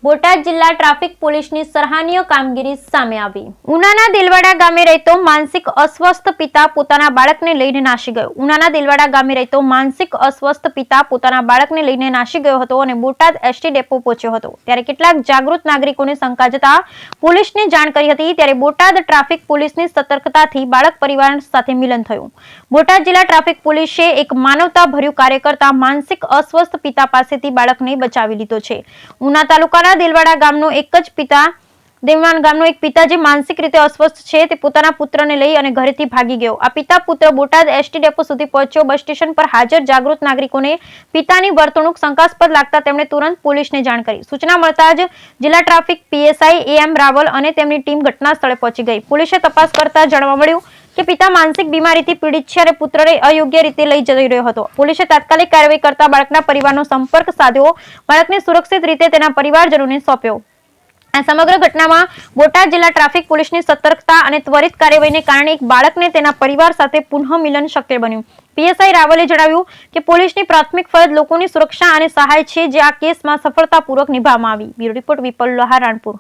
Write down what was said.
બોટાદ જિલ્લા ટ્રાફિક પોલીસની સરાહનીય કામગીરી સામે આવી। ઉનાના દિલવાડા ગામે રહેતો માનસિક અસ્વસ્થ પિતા પોતાના બાળકને લઈને નાસી ગયો। ઉનાના દિલવાડા ગામે રહેતો માનસિક અસ્વસ્થ પિતા પોતાના બાળકને લઈને નાસી ગયો હતો અને બોટાદ એસટી ડેપો પહોંચ્યો હતો। ત્યારે કેટલાક જાગૃત નાગરિકોને શંકા જતા પોલીસને જાણ કરી હતી। ત્યારે બોટાદ ટ્રાફિક પોલીસની સતર્કતાથી બાળક પરિવાર સાથે મિલન થયું। બોટાદ જિલ્લા ટ્રાફિક પોલીસે એક માનવતાભર્યું કાર્ય કરતા માનસિક અસ્વસ્થ પિતા પાસેથી બાળકને બચાવી લીધો છે। ઉના તાલુકાના દિલવાડા ગામનો એક પિતા જે માનસિક રીતે અસ્વસ્થ છે તે પોતાના પુત્રને લઈ અને ઘરેથી ભાગી ગયો। આ પિતા પુત્ર બોટાદ એસટી ડેપો સુધી પહોંચ્યો। બસ સ્ટેશન પર હાજર જાગૃત નાગરિકોને પિતાની વર્તણૂક શંકાસ્પદ લાગતા તેમણે તુરંત પોલીસને જાણ કરી। સૂચના મળતા જ જિલ્લા ટ્રાફિક પીએસઆઈ એમ રાવલ અને તેમની ટીમ ઘટના સ્થળે પહોંચી ગઈ। પોલીસે તપાસ કરતા જાણવા મળ્યું કે પિતા માનસિક બીમારીથી પીડિત છે અને પુત્રને અયોગ્ય રીતે લઈ જઈ રહ્યો હતો। પોલીસે તાત્કાલિક કાર્યવાહી કરતા બાળકના પરિવારનો સંપર્ક સાધ્યો। બાળકને સુરક્ષિત રીતે તેના પરિવારજનોને સોંપ્યો। આ સમગ્ર ઘટનામાં બોટાદ જિલ્લા ટ્રાફિક પોલીસની સતર્કતા અને ત્વરિત કાર્યવાહીને કારણે એક બાળકને તેના પરિવાર સાથે પુનઃ મિલન શક્ય બન્યું। પીએસઆઈ રાવલે જણાવ્યું કે પોલીસની પ્રાથમિક ફરજ લોકોની સુરક્ષા અને સહાય છે, જે આ કેસમાં સફળતાપૂર્વક નિભાવવામાં આવી। Bureau report Vipal Lohar, Ranpur.